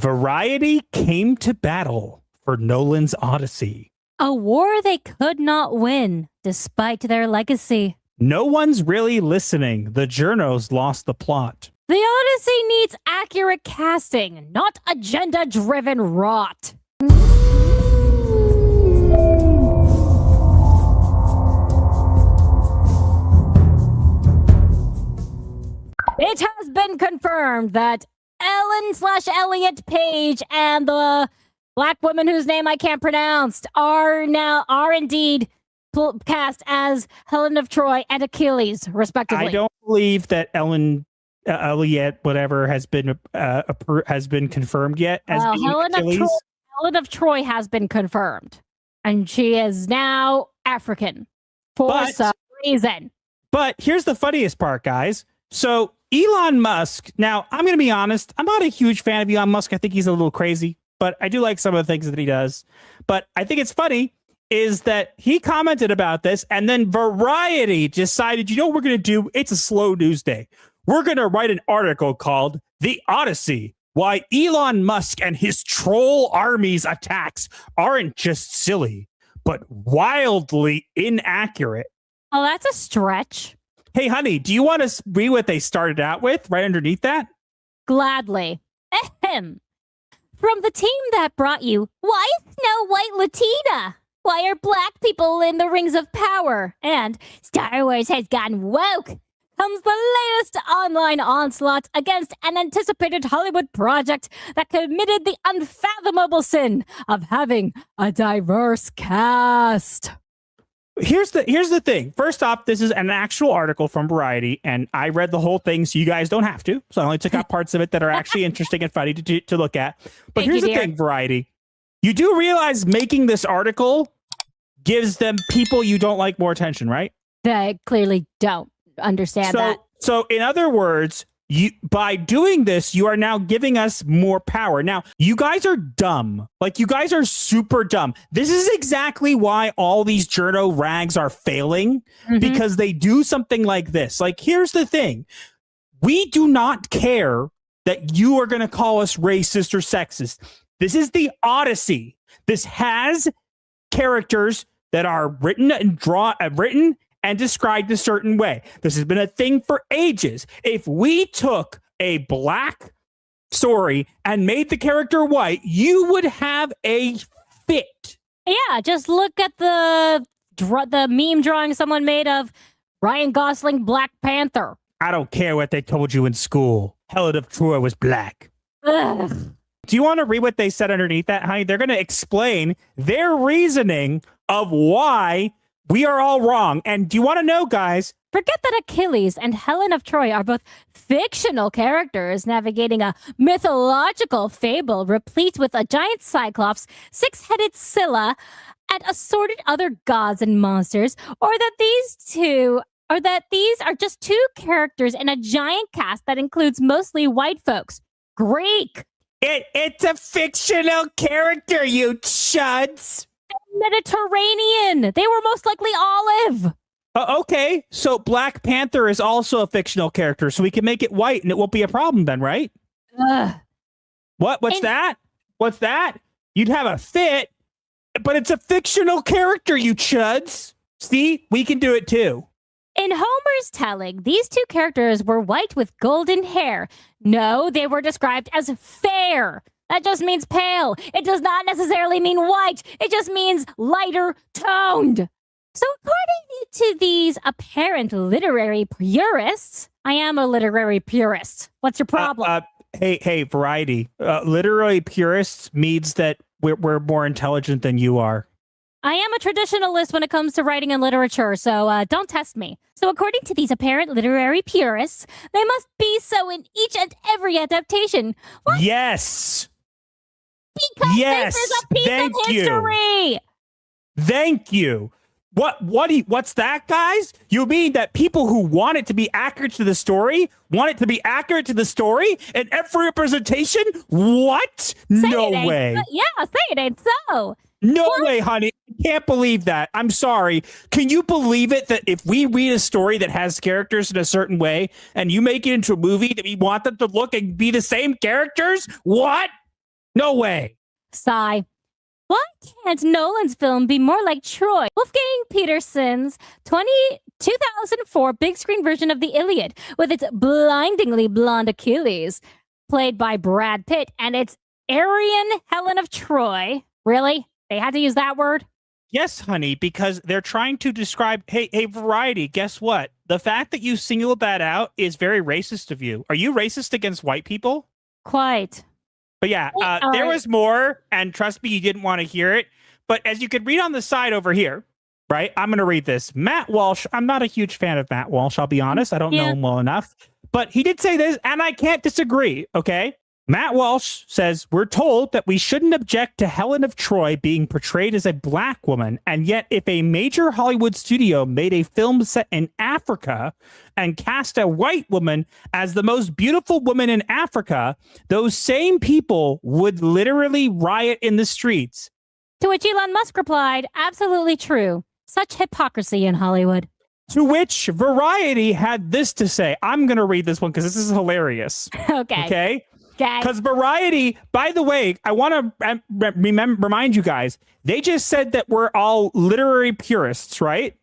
Variety came to battle for Nolan's Odyssey. A war they could not win, despite their legacy. No one's really listening. The journos lost the plot. The Odyssey needs accurate casting, not agenda-driven rot. It has been confirmed that Ellen/Elliot Page and the black woman whose name I can't pronounce are indeed cast as Helen of Troy and Achilles, respectively. I don't believe that Elliot, whatever, has been confirmed yet as being Achilles. Helen of Troy has been confirmed, and she is now African for some reason. But here's the funniest part, guys. So Elon Musk, now I'm going to be honest, I'm not a huge fan of Elon Musk. I think he's a little crazy, but I do like some of the things that he does. But I think it's funny is that he commented about this, and then Variety decided, you know what we're going to do? It's a slow news day. We're going to write an article called The Odyssey, Why Elon Musk and His Troll Army's Attacks Aren't Just Silly, but Wildly Inaccurate. Oh, that's a stretch. Hey, honey, do you want to read what they started out with right underneath that? Gladly. Ahem. From the team that brought you, why Snow White Latina? Why are black people in the rings of power? And Star Wars has gone woke. Comes the latest online onslaught against an anticipated Hollywood project that committed the unfathomable sin of having a diverse cast. Here's the thing. First off, this is an actual article from Variety, and I read the whole thing, so you guys don't have to. So I only took out parts of it that are actually interesting and funny to look at. But here's the thing, Variety. You do realize making this article gives them people you don't like more attention, right? They clearly don't understand that. So in other words, by doing this, you are now giving us more power. Now, you guys are dumb. Like, you guys are super dumb. This is exactly why all these journo rags are failing, because they do something like this. Like, here's the thing. We do not care that you are going to call us racist or sexist. This is the Odyssey. This has characters that are written and described a certain way. This has been a thing for ages. If we took a black story and made the character white, you would have a fit. Yeah, just look at the meme drawing someone made of Ryan Gosling Black Panther. I don't care what they told you in school. Helen of Troy was black. Ugh. Do you want to read what they said underneath that, honey? They're going to explain their reasoning of why we are all wrong. And do you want to know, guys? Forget that Achilles and Helen of Troy are both fictional characters navigating a mythological fable replete with a giant cyclops, six-headed Scylla, and assorted other gods and monsters, or that these are just two characters in a giant cast that includes mostly white folks. Greek! It's a fictional character, you chuds! Mediterranean. They were most likely olive. Okay, so Black Panther is also a fictional character, so we can make it white and it won't be a problem then, right? What's that? What's that? You'd have a fit, but it's a fictional character, you chuds. See, we can do it too. In Homer's telling, these two characters were white with golden hair. No, they were described as fair. That just means pale. It does not necessarily mean white. It just means lighter toned. So according to these apparent literary purists, I am a literary purist. What's your problem? Hey, Variety. Literary purists means that we're more intelligent than you are. I am a traditionalist when it comes to writing and literature, so don't test me. So according to these apparent literary purists, they must be so in each and every adaptation. What? Yes! Because yes, this is a piece of history. Thank you. What's that, guys? You mean that people who want it to be accurate to the story want it to be accurate to the story in every representation? What? No way. Yeah, say it ain't so. No way, honey. I can't believe that. I'm sorry. Can you believe it that if we read a story that has characters in a certain way and you make it into a movie that we want them to look and be the same characters? What? No way. Sigh. Why can't Nolan's film be more like Troy? Wolfgang Petersen's 2004 big screen version of the Iliad, with its blindingly blonde Achilles, played by Brad Pitt, and its Aryan Helen of Troy. Really? They had to use that word? Yes, honey, because they're trying to describe, hey, Variety, guess what? The fact that you singled that out is very racist of you. Are you racist against white people? Quite. But yeah, there was more, and trust me, you didn't want to hear it. But as you could read on the side over here, right? I'm going to read this. Matt Walsh, I'm not a huge fan of Matt Walsh, I'll be honest. I don't know him well enough. But he did say this, and I can't disagree, okay? Matt Walsh says, we're told that we shouldn't object to Helen of Troy being portrayed as a black woman, and yet if a major Hollywood studio made a film set in Africa and cast a white woman as the most beautiful woman in Africa, those same people would literally riot in the streets. To which Elon Musk replied, absolutely true. Such hypocrisy in Hollywood. To which Variety had this to say. I'm going to read this one because this is hilarious. Okay? Because Variety, by the way, I want to remind you guys, they just said that we're all literary purists, right?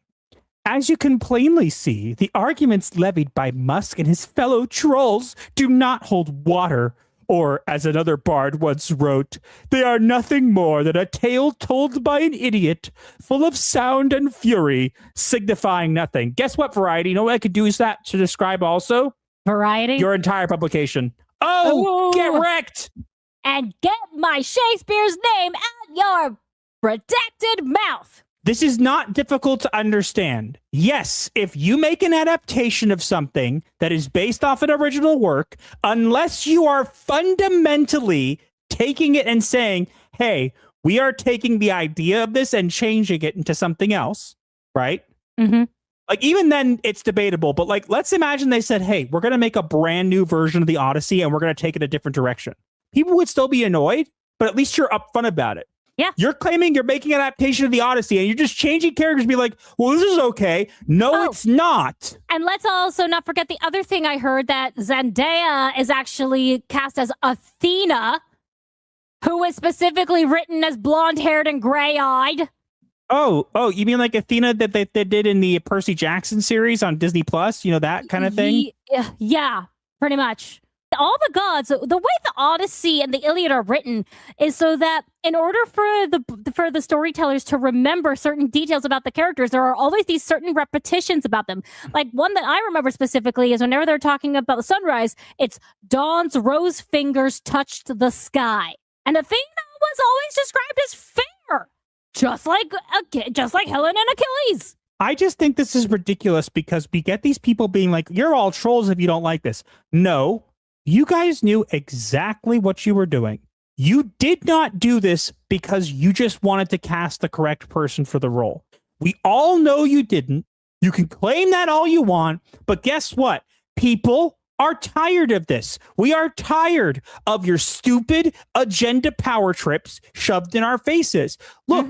As you can plainly see, the arguments levied by Musk and his fellow trolls do not hold water. Or, as another bard once wrote, they are nothing more than a tale told by an idiot, full of sound and fury, signifying nothing. Guess what, Variety? You know what I could do is that to describe also? Variety? Your entire publication. Oh, get wrecked! And get my Shakespeare's name out your redacted mouth. This is not difficult to understand. Yes, if you make an adaptation of something that is based off an original work, unless you are fundamentally taking it and saying, hey, we are taking the idea of this and changing it into something else, right? Mm-hmm. Like, even then, it's debatable. But, like, let's imagine they said, hey, we're going to make a brand new version of the Odyssey and we're going to take it a different direction. People would still be annoyed, but at least you're upfront about it. Yeah. You're claiming you're making an adaptation of the Odyssey and you're just changing characters to be like, well, this is okay. No, it's not. And let's also not forget the other thing I heard, that Zendaya is actually cast as Athena, who is specifically written as blonde-haired and gray-eyed. Oh, you mean like Athena that they did in the Percy Jackson series on Disney Plus? You know, that kind of thing? Yeah, pretty much. All the gods, the way the Odyssey and the Iliad are written is so that in order for the storytellers to remember certain details about the characters, there are always these certain repetitions about them. Like one that I remember specifically is whenever they're talking about the sunrise, it's dawn's rose fingers touched the sky. And Athena was always described as fair, just like Helen and Achilles. I just think this is ridiculous because we get these people being like, you're all trolls if you don't like this. No. You guys knew exactly what you were doing. You did not do this because you just wanted to cast the correct person for the role. We all know you didn't. You can claim that all you want, but guess what? People are tired of this. We are tired of your stupid agenda power trips shoved in our faces. Look,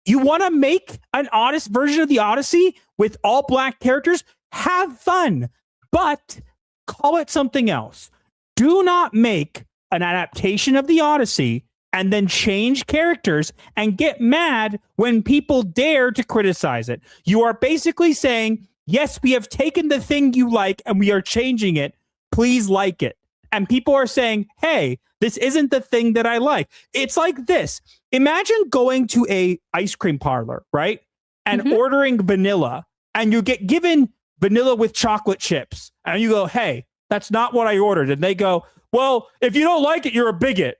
you want to make an honest version of the Odyssey with all black characters? Have fun, but call it something else. Do not make an adaptation of the Odyssey and then change characters and get mad when people dare to criticize it. You are basically saying, yes, we have taken the thing you like and we are changing it. Please like it. And people are saying, hey, this isn't the thing that I like. It's like this. Imagine going to a ice cream parlor, right? And ordering vanilla, and you get given vanilla with chocolate chips. And you go, hey, that's not what I ordered. And they go, well, if you don't like it, you're a bigot.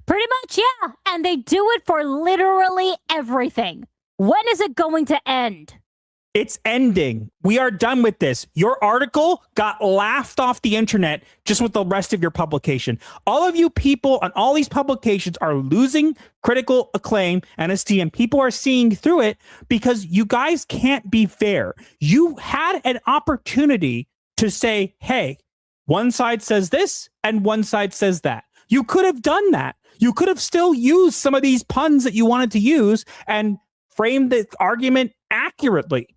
Pretty much, yeah. And they do it for literally everything. When is it going to end? It's ending. We are done with this. Your article got laughed off the internet just with the rest of your publication. All of you people on all these publications are losing critical acclaim and esteem. People are seeing through it because you guys can't be fair. You had an opportunity to say, hey, one side says this and one side says that. You could have done that. You could have still used some of these puns that you wanted to use and framed the argument accurately.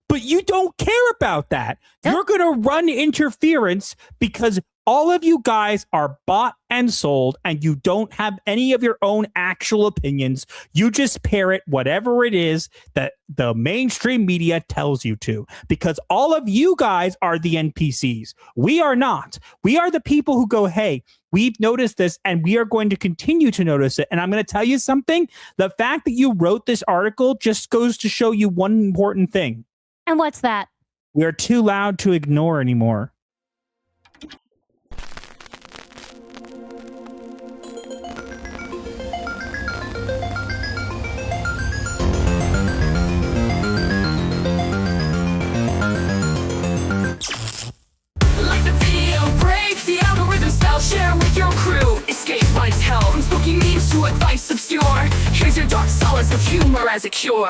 But you don't care about that. You're going to run interference because all of you guys are bought and sold, and you don't have any of your own actual opinions. You just parrot whatever it is that the mainstream media tells you to, because all of you guys are the NPCs. We are not. We are the people who go, hey, we've noticed this and we are going to continue to notice it. And I'm going to tell you something. The fact that you wrote this article just goes to show you one important thing. And what's that? We are too loud to ignore anymore. Share with your crew, escape life's hell. From spooky memes to advice obscure, here's your dark solace of humor as a cure.